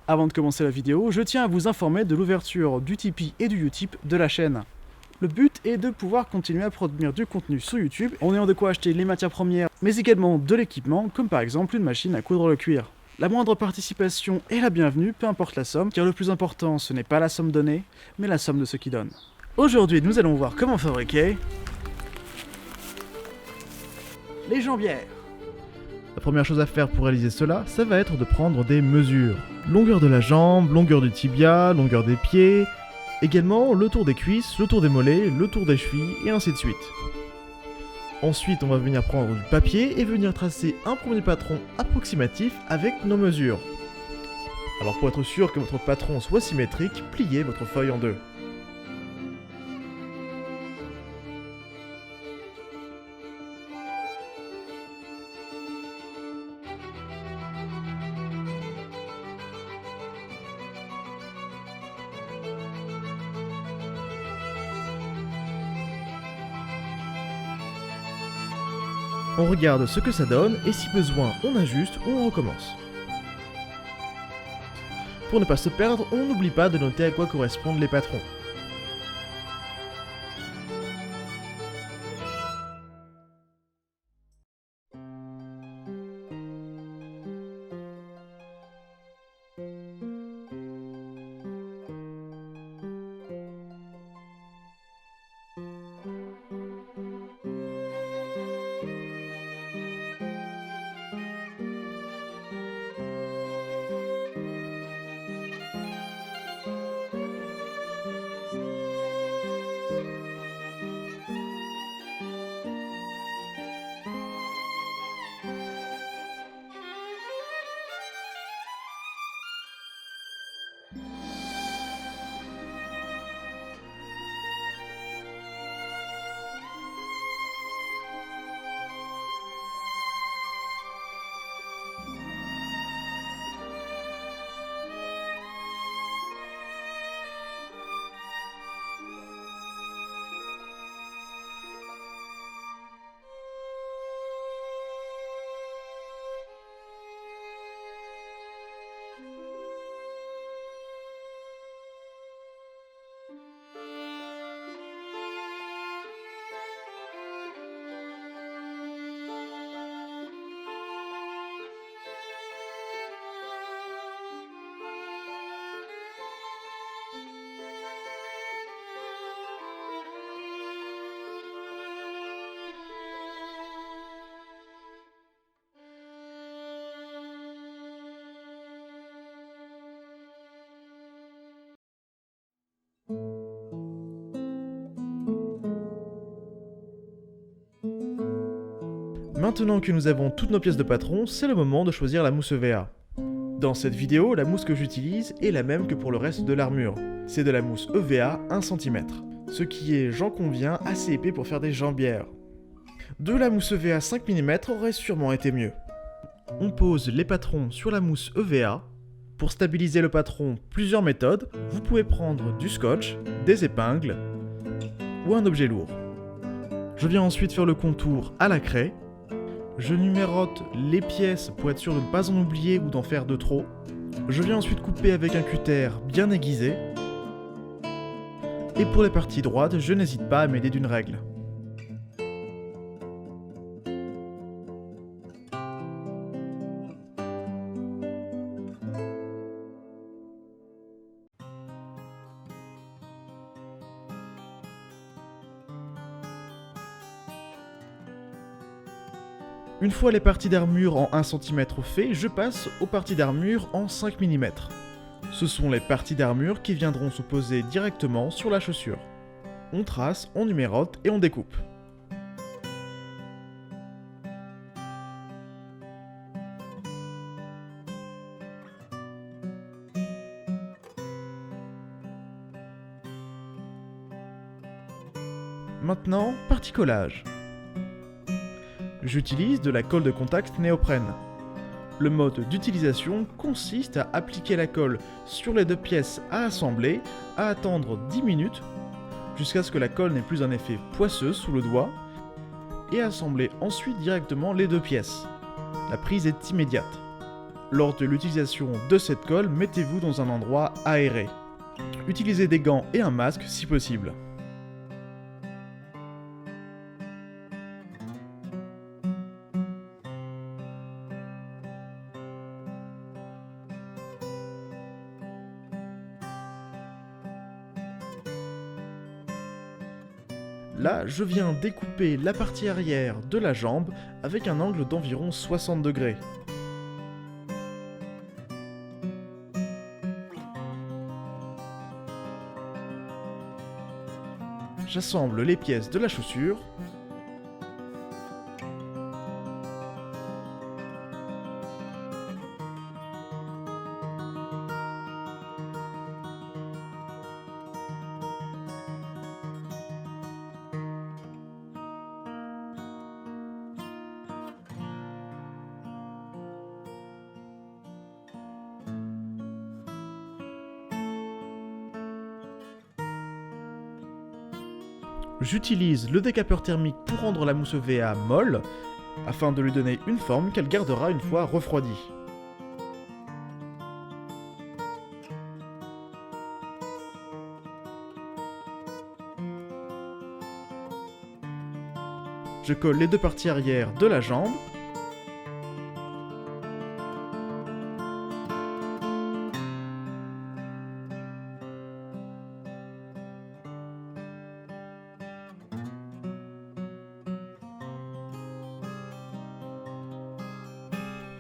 Avant de commencer la vidéo, je tiens à vous informer de l'ouverture du Tipeee et du Utip de la chaîne. Le but est de pouvoir continuer à produire du contenu sur YouTube en ayant de quoi acheter les matières premières, mais également de l'équipement, comme par exemple une machine à coudre le cuir. La moindre participation est la bienvenue, peu importe la somme, car le plus important ce n'est pas la somme donnée, mais la somme de ceux qui donnent. Aujourd'hui, nous allons voir comment fabriquer les jambières. La première chose à faire pour réaliser cela, ça va être de prendre des mesures. Longueur de la jambe, longueur du tibia, longueur des pieds, également le tour des cuisses, le tour des mollets, le tour des chevilles, et ainsi de suite. Ensuite, on va venir prendre du papier et venir tracer un premier patron approximatif avec nos mesures. Alors pour être sûr que votre patron soit symétrique, pliez votre feuille en deux. On regarde ce que ça donne et si besoin on ajuste ou on recommence. Pour ne pas se perdre, on n'oublie pas de noter à quoi correspondent les patrons. Maintenant que nous avons toutes nos pièces de patron, c'est le moment de choisir la mousse EVA. Dans cette vidéo, la mousse que j'utilise est la même que pour le reste de l'armure. C'est de la mousse EVA 1 cm, ce qui est, j'en conviens, assez épais pour faire des jambières. De la mousse EVA 5 mm aurait sûrement été mieux. On pose les patrons sur la mousse EVA. Pour stabiliser le patron, plusieurs méthodes. Vous pouvez prendre du scotch, des épingles ou un objet lourd. Je viens ensuite faire le contour à la craie. Je numérote les pièces pour être sûr de ne pas en oublier ou d'en faire de trop. Je viens ensuite couper avec un cutter bien aiguisé. Et pour les parties droites, je n'hésite pas à m'aider d'une règle. Une fois les parties d'armure en 1 cm fait, je passe aux parties d'armure en 5 mm. Ce sont les parties d'armure qui viendront se poser directement sur la chaussure. On trace, on numérote et on découpe. Maintenant, partie collage. J'utilise de la colle de contact néoprène. Le mode d'utilisation consiste à appliquer la colle sur les deux pièces à assembler, à attendre 10 minutes, jusqu'à ce que la colle n'ait plus un effet poisseux sous le doigt, et assembler ensuite directement les deux pièces. La prise est immédiate. Lors de l'utilisation de cette colle, mettez-vous dans un endroit aéré. Utilisez des gants et un masque si possible. Là, je viens découper la partie arrière de la jambe avec un angle d'environ 60 degrés. J'assemble les pièces de la chaussure. J'utilise le décapeur thermique pour rendre la mousse EVA molle, afin de lui donner une forme qu'elle gardera une fois refroidie. Je colle les deux parties arrière de la jambe.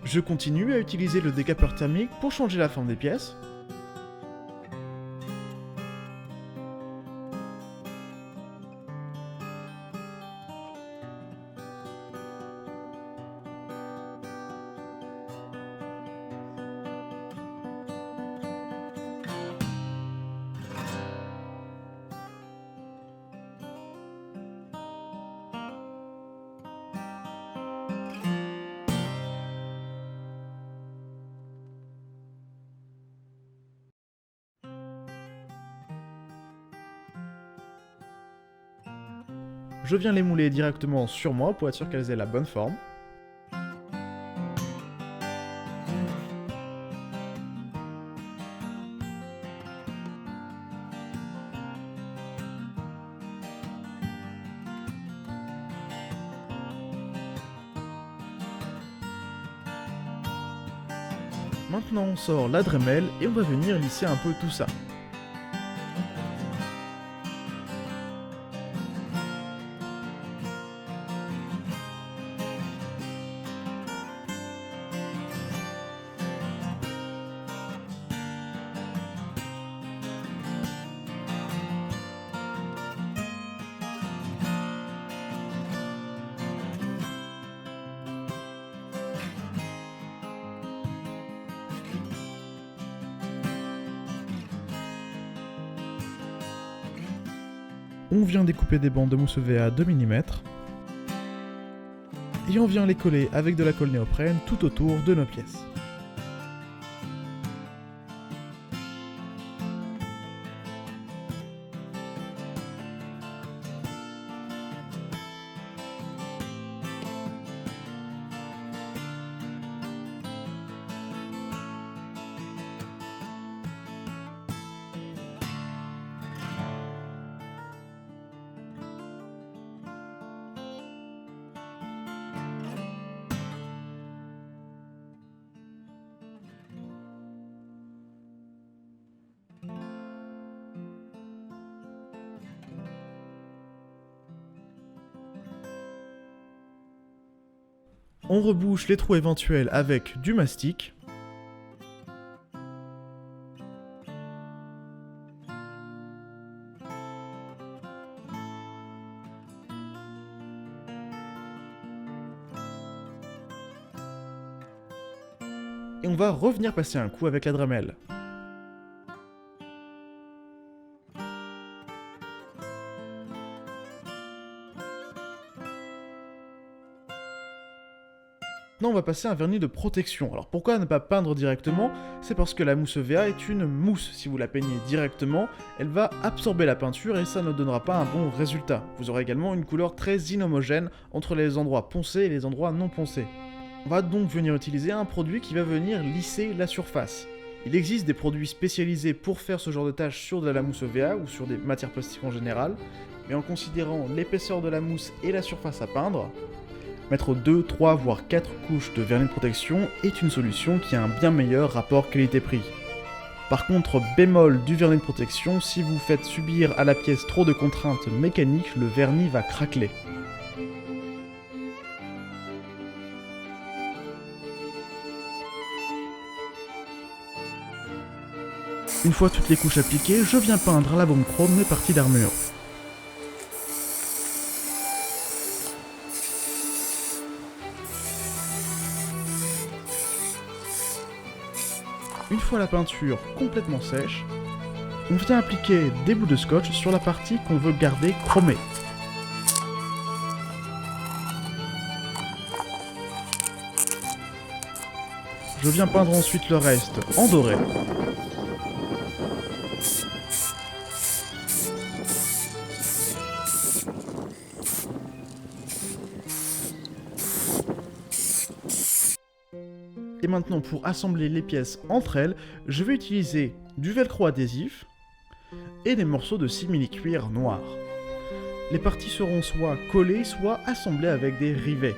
Je continue à utiliser le décapeur thermique pour changer la forme des pièces. Je viens les mouler directement sur moi pour être sûr qu'elles aient la bonne forme. Maintenant on sort la Dremel et on va venir lisser un peu tout ça. On vient découper des bandes de mousse EVA 2 mm et on vient les coller avec de la colle néoprène tout autour de nos pièces. On rebouche les trous éventuels avec du mastic. Et on va revenir passer un coup avec la Dremel. Maintenant on va passer un vernis de protection. Alors pourquoi ne pas peindre directement? C'est parce que la mousse EVA est une mousse. Si vous la peignez directement, elle va absorber la peinture et ça ne donnera pas un bon résultat. Vous aurez également une couleur très inhomogène entre les endroits poncés et les endroits non poncés. On va donc venir utiliser un produit qui va venir lisser la surface. Il existe des produits spécialisés pour faire ce genre de tâches sur de la mousse EVA ou sur des matières plastiques en général, mais en considérant l'épaisseur de la mousse et la surface à peindre, mettre 2, 3 voire 4 couches de vernis de protection est une solution qui a un bien meilleur rapport qualité-prix. Par contre, bémol du vernis de protection, si vous faites subir à la pièce trop de contraintes mécaniques, le vernis va craqueler. Une fois toutes les couches appliquées, je viens peindre à la bombe chrome mes parties d'armure. Une fois la peinture complètement sèche, on vient appliquer des bouts de scotch sur la partie qu'on veut garder chromée. Je viens peindre ensuite le reste en doré. Et maintenant, pour assembler les pièces entre elles, je vais utiliser du velcro adhésif et des morceaux de simili-cuir noir. Les parties seront soit collées, soit assemblées avec des rivets.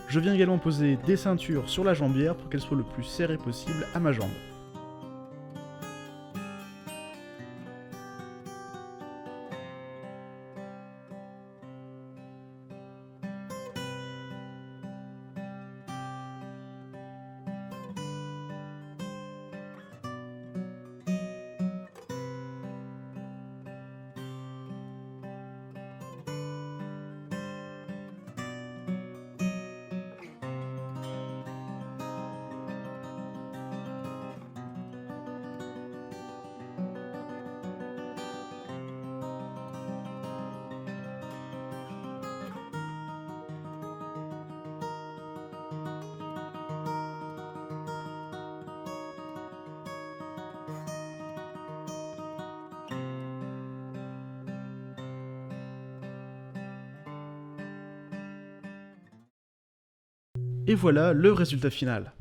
Je viens également poser des ceintures sur la jambière pour qu'elle soit le plus serrée possible à ma jambe. Et voilà le résultat final.